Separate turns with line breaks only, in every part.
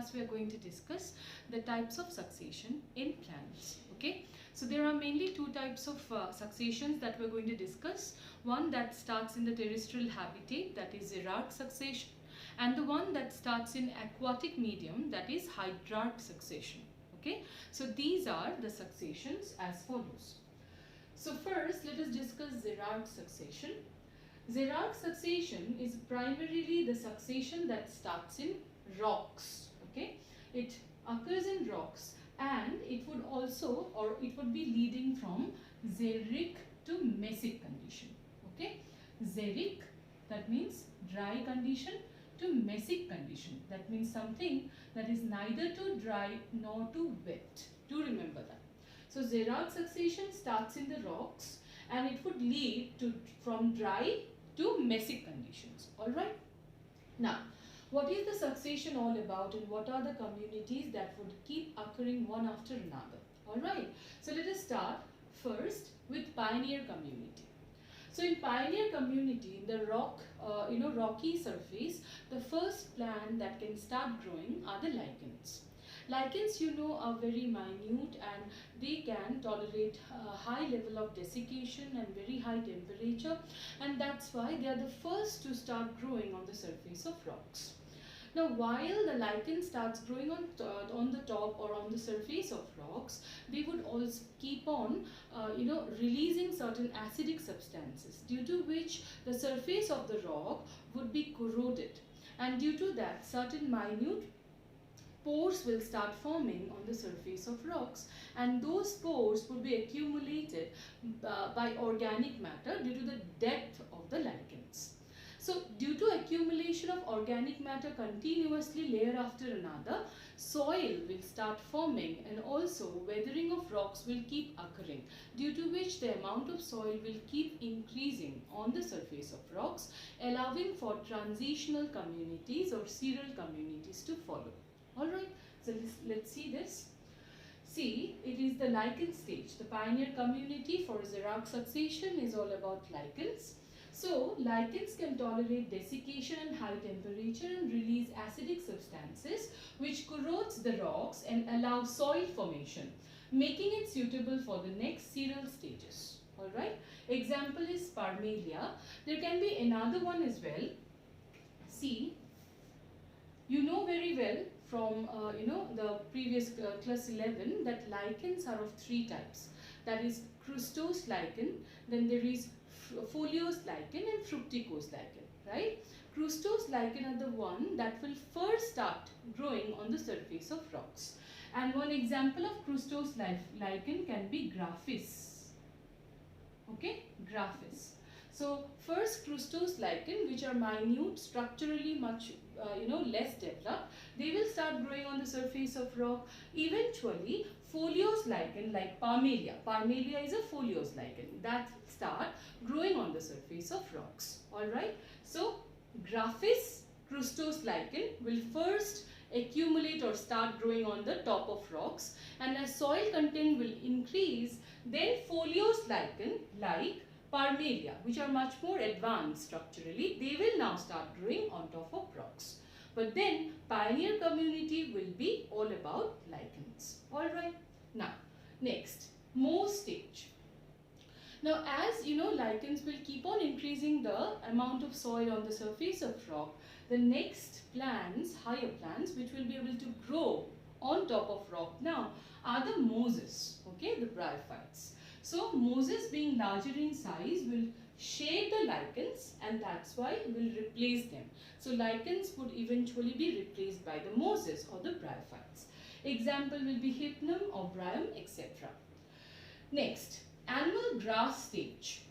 class we are going to discuss the types of succession in plants. Okay, so there are mainly two types of successions that we're going to discuss. One that starts in the terrestrial habitat, that is xerarch succession, and the one that starts in aquatic medium, that is hydrarch succession. Okay, so these are the successions as follows. So first let us discuss xerarch succession. Xerarch succession is primarily the succession that starts in rocks. Okay, it occurs in rocks, and it would also, or it would be leading from xeric to mesic condition. Okay, xeric, that means dry condition, to mesic condition, that means something that is neither too dry nor too wet. Do remember that. So xerarch succession starts in the rocks, and it would lead to from dry to mesic conditions. Alright. Now, what is the succession all about, and what are the communities that would keep occurring one after another? Alright. So let us start first with pioneer community. So in pioneer community, in the rocky surface, the first plant that can start growing are the lichens. Lichens, are very minute, and they can tolerate a high level of desiccation and very high temperature, and that's why they are the first to start growing on the surface of rocks. Now, while the lichen starts growing on the top or on the surface of rocks, they would also keep on, releasing certain acidic substances, due to which the surface of the rock would be corroded, and due to that, certain minute pores will start forming on the surface of rocks, and those pores would be accumulated by organic matter due to the depth of the lichens. So due to accumulation of organic matter continuously layer after another, soil will start forming, and also weathering of rocks will keep occurring, due to which the amount of soil will keep increasing on the surface of rocks, allowing for transitional communities or seral communities to follow. Alright, so let's see this. See, it is the lichen stage. The pioneer community for xerarch succession is all about lichens. So, lichens can tolerate desiccation and high temperature and release acidic substances which corrodes the rocks and allow soil formation, making it suitable for the next seral stages. Alright, example is Parmelia. There can be another one as well. See, you know very well from the previous class 11 that lichens are of three types. That is crustose lichen, then there is foliose lichen and fructicose lichen, right? Crustose lichen are the one that will first start growing on the surface of rocks. And one example of crustose lichen can be graphis. Okay, graphis. So first crustose lichen, which are minute, structurally much less developed, they will start growing on the surface of rock. Eventually, foliose lichen like Parmelia. Parmelia is a foliose lichen that start growing on the surface of rocks. Alright. So graphis crustose lichen will first accumulate or start growing on the top of rocks, and as soil content will increase, then foliose lichen like Parmelia, which are much more advanced structurally, they will now start growing on top of rocks. But then pioneer community will be all about lichens. Alright. Now, next, moss stage. Now, as lichens will keep on increasing the amount of soil on the surface of rock, the next plants, higher plants, which will be able to grow on top of rock now are the mosses, okay, the bryophytes. So, mosses being larger in size will shade the lichens, and that's why will replace them. So, lichens would eventually be replaced by the mosses or the bryophytes. Example will be hypnum, aubrium, etc. Next, annual grass stage.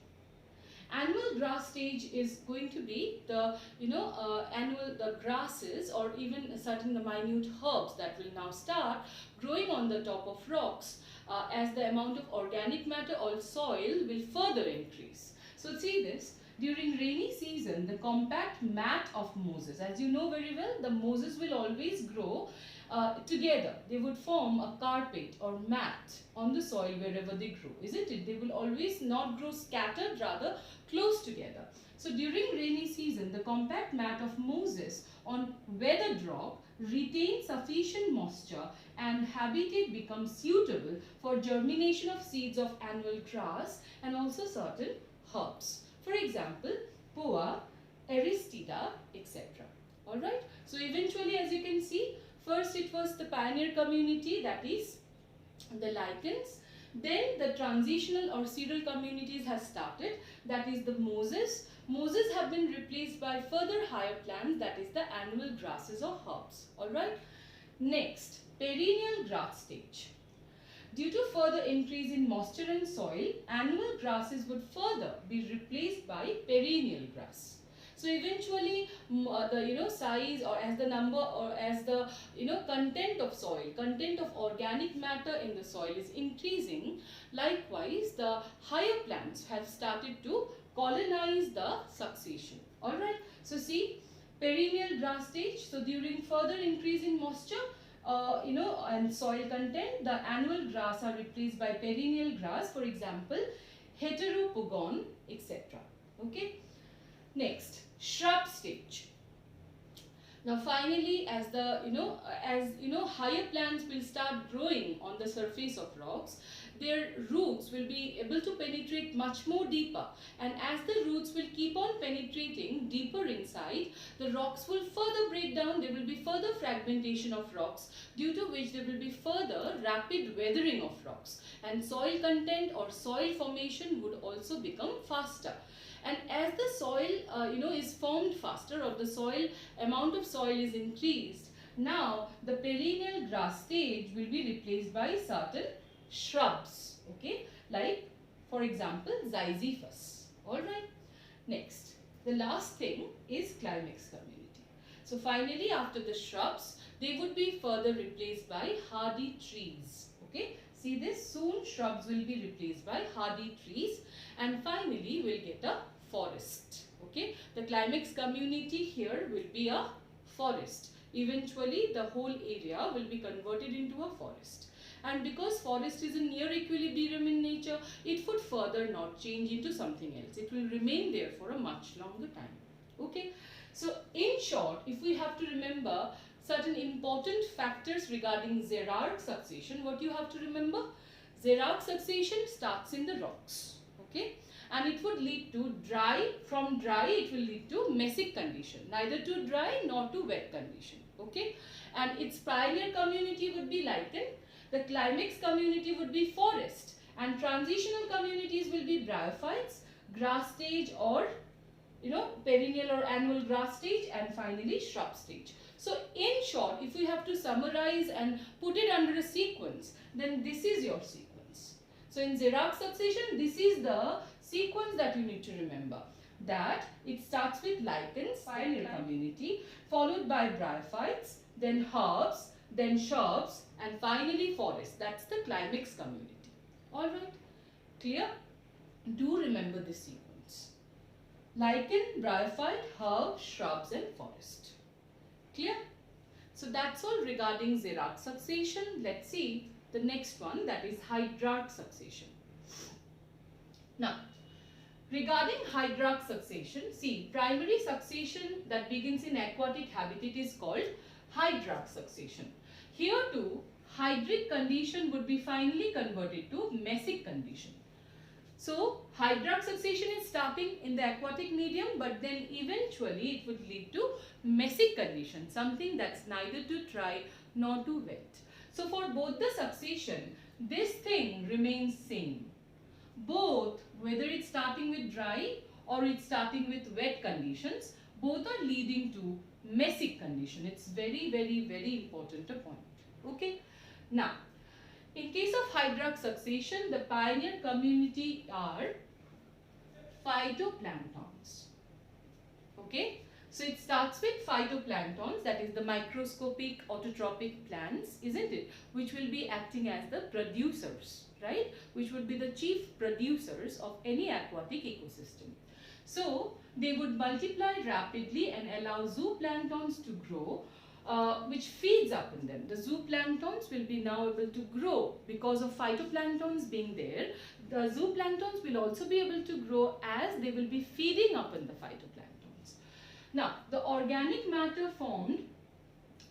Annual grass stage is going to be the the grasses, or even certain minute herbs that will now start growing on the top of rocks as the amount of organic matter or soil will further increase. So see this, During rainy season, the compact mat of mosses, as you know very well, the mosses will always grow together. They would form a carpet or mat on the soil wherever they grow, isn't it? They will always not grow scattered, rather close together. So during rainy season, the compact mat of mosses on weathered rock retains sufficient moisture and habitat becomes suitable for germination of seeds of annual grass and also certain herbs. For example, poa, aristida, etc. Alright, so eventually, as you can see, first it was the pioneer community, that is the lichens. Then the transitional or cereal communities has started, that is the mosses. Mosses have been replaced by further higher plants, that is the annual grasses or herbs. Alright. Next, perennial grass stage. Due to further increase in moisture in soil, annual grasses would further be replaced by perennial grass. So eventually, the size or as the number or as the content of soil, content of organic matter in the soil is increasing. Likewise, the higher plants have started to colonize the succession. All right. So see, perennial grass stage. So during further increase in moisture, and soil content, the annual grass are replaced by perennial grass. For example, heteropogon, etc. Okay. Next, shrub stage. Now finally, as the higher plants will start growing on the surface of rocks, their roots will be able to penetrate much more deeper, and as the roots will keep on penetrating deeper inside, the rocks will further break down. There will be further fragmentation of rocks, due to which there will be further rapid weathering of rocks, and soil content or soil formation would also become faster. And as the soil is formed faster, or the soil amount of soil is increased, now the perennial grass stage will be replaced by certain shrubs, okay, like for example Ziziphus. Alright. Next, the last thing is climax community. So finally, after the shrubs, they would be further replaced by hardy trees. Okay, see this, soon shrubs will be replaced by hardy trees, and finally we'll get a forest. Okay, the climax community here will be a forest. Eventually the whole area will be converted into a forest, and because forest is in near equilibrium in nature, it would further not change into something else. It will remain there for a much longer time. Okay, so in short, if we have to remember certain important factors regarding xerarch succession, what you have to remember, xerarch succession starts in the rocks. Okay, and it would lead to from dry it will lead to mesic condition, neither too dry nor too wet condition. Okay, and its pioneer community would be lichen, the climax community would be forest, and transitional communities will be bryophytes, grass stage or perennial or annual grass stage, and finally shrub stage. So in short, if we have to summarize and put it under a sequence, then this is your sequence. So in xerarch succession, this is the sequence that you need to remember, that it starts with lichens, pioneer community, followed by bryophytes, then herbs, then shrubs, and finally forest. That's the climax community. Alright, clear? Do remember this sequence. Lichen, bryophyte, herb, shrubs and forest. Clear? So that's all regarding xerarch succession. Let's see the next one, that is hydrarch succession. Now, regarding hydrarch succession, see, primary succession that begins in aquatic habitat is called hydrarch succession. Here too, hydric condition would be finally converted to mesic condition. So, hydrarch succession is starting in the aquatic medium, but then eventually it would lead to mesic condition, something that's neither too dry nor too wet. So, for both the succession, this thing remains same. Both, whether it's starting with dry or it's starting with wet conditions, both are leading to mesic condition. It's very, very, very important a point. Okay. Now, in case of hydrarch succession, the pioneer community are phytoplanktons. Okay. So it starts with phytoplanktons, that is the microscopic autotrophic plants, isn't it? Which will be acting as the producers, right? Which would be the chief producers of any aquatic ecosystem. So they would multiply rapidly and allow zooplanktons to grow, which feeds up in them. The zooplanktons will be now able to grow because of phytoplanktons being there. The zooplanktons will also be able to grow as they will be feeding up in the phytoplanktons. Now, the organic matter formed,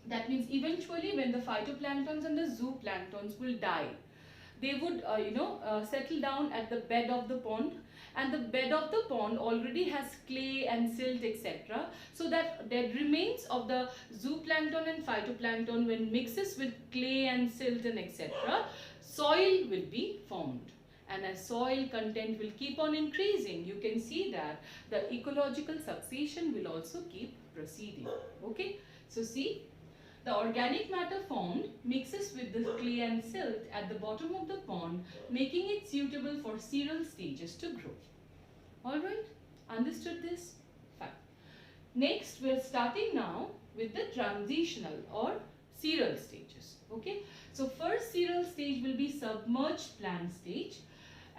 that means eventually when the phytoplanktons and the zooplanktons will die, they would settle down at the bed of the pond, and the bed of the pond already has clay and silt, etc. So that dead remains of the zooplankton and phytoplankton, when mixes with clay and silt and etc., soil will be formed. And as soil content will keep on increasing, you can see that the ecological succession will also keep proceeding. Okay, so see, the organic matter formed mixes with the clay and silt at the bottom of the pond, making it suitable for seral stages to grow. Alright, understood this? Fine. Next, we are starting now with the transitional or seral stages. Okay, so first seral stage will be submerged plant stage.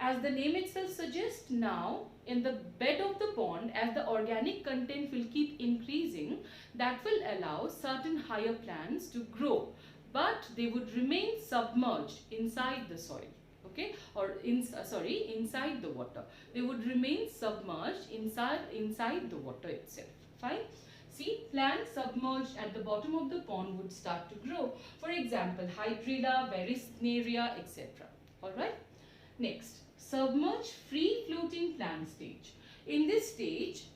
As the name itself suggests, now in the bed of the pond, as the organic content will keep increasing, that will allow certain higher plants to grow, but they would remain submerged inside the soil. Okay, or inside the water. They would remain submerged inside the water itself. Fine. See, plants submerged at the bottom of the pond would start to grow. For example, Hydrilla, Verisneria, etc. Alright. Next, submerged free floating plant stage. In this stage,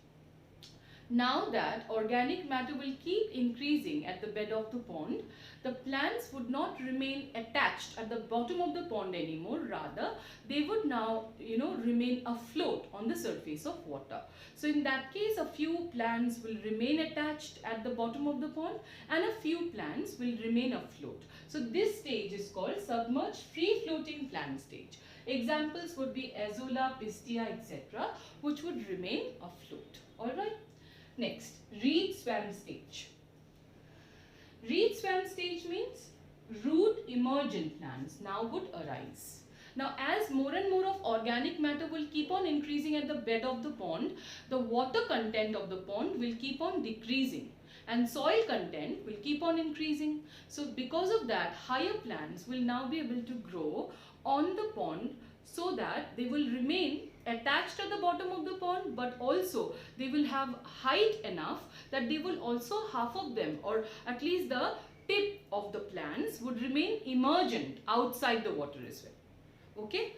now that organic matter will keep increasing at the bed of the pond, the plants would not remain attached at the bottom of the pond anymore. Rather, they would now, remain afloat on the surface of water. So in that case, a few plants will remain attached at the bottom of the pond and a few plants will remain afloat. So this stage is called submerged free floating plant stage. Examples would be Azolla, Pistia, etc., which would remain afloat. Alright. Next, reed swam stage. Reed swam stage means root emergent plants now would arise. Now, as more and more of organic matter will keep on increasing at the bed of the pond, the water content of the pond will keep on decreasing and soil content will keep on increasing. So, because of that, higher plants will now be able to grow on the pond, so that they will remain attached at the bottom of the pond, but also they will have height enough that they will also, half of them, or at least the tip of the plants, would remain emergent outside the water as well. Okay,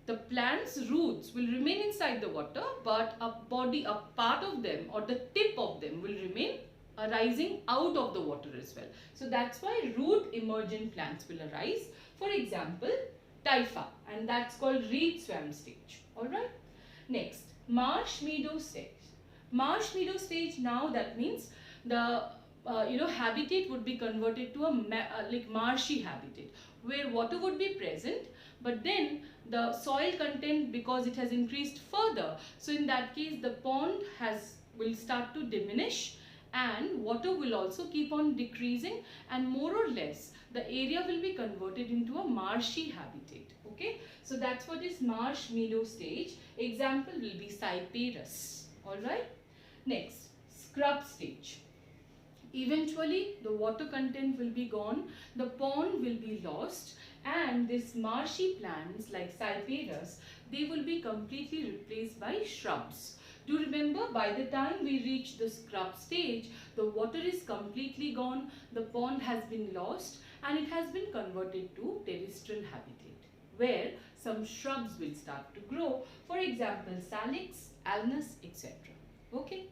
the plant's roots will remain inside the water, but a part of them or the tip of them will remain arising out of the water as well. So that's why root emergent plants will arise. For example, Typha, and that's called reed swam stage. Alright. Next, marsh meadow stage. Marsh meadow stage, now that means the habitat would be converted to a marshy habitat, where water would be present, but then the soil content, because it has increased further, so in that case the pond will start to diminish and water will also keep on decreasing, and more or less the area will be converted into a marshy habitat. Okay, so that's what is marsh meadow stage. Example will be Cyperus. Alright. Next, scrub stage. Eventually the water content will be gone, the pond will be lost, and these marshy plants like Cyperus, they will be completely replaced by shrubs. Do remember, by the time we reach the scrub stage, the water is completely gone, the pond has been lost, and it has been converted to terrestrial habitat, where some shrubs will start to grow. For example, Salix, Alnus, etc. Okay.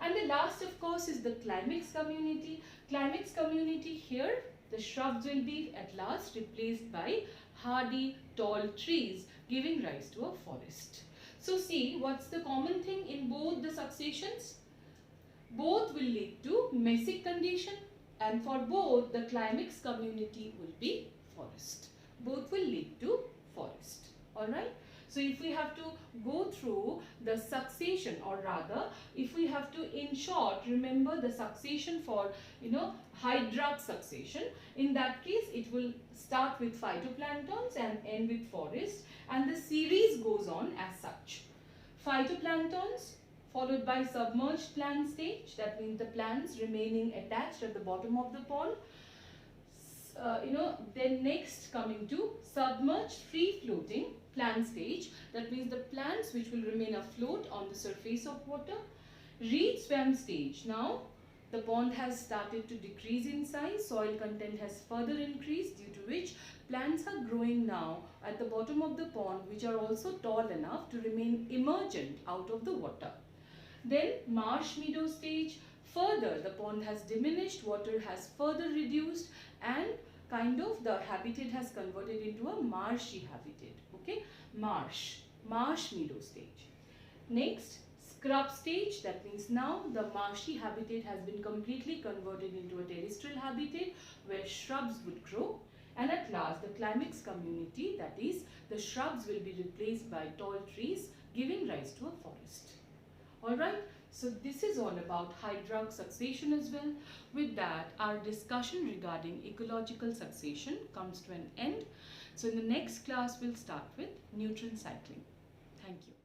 And the last, of course, is the climax community. Climax community, here the shrubs will be at last replaced by hardy, tall trees, giving rise to a forest. So see, what's the common thing in both the successions? Both will lead to mesic condition, and for both the climax community will be forest. Both will lead to forest. Alright. So if we have to go through the succession, or rather if we have to, in short, remember the succession for hydrarch succession, in that case it will start with phytoplanktons and end with forest, and the series goes on as such. Phytoplanktons followed by submerged plant stage, that means the plants remaining attached at the bottom of the pond. Then next coming to submerged free floating plant stage, that means the plants which will remain afloat on the surface of water. Reed swam stage, now the pond has started to decrease in size, soil content has further increased, due to which plants are growing now at the bottom of the pond, which are also tall enough to remain emergent out of the water. Then marsh meadow stage, further the pond has diminished, water has further reduced, and kind of the habitat has converted into a marshy habitat. Okay, marsh meadow stage. Next, scrub stage, that means now the marshy habitat has been completely converted into a terrestrial habitat where shrubs would grow. And at last, the climax community, that is, the shrubs will be replaced by tall trees, giving rise to a forest. Alright, so this is all about hydraulic succession as well. With that, our discussion regarding ecological succession comes to an end. So in the next class, we'll start with nutrient cycling. Thank you.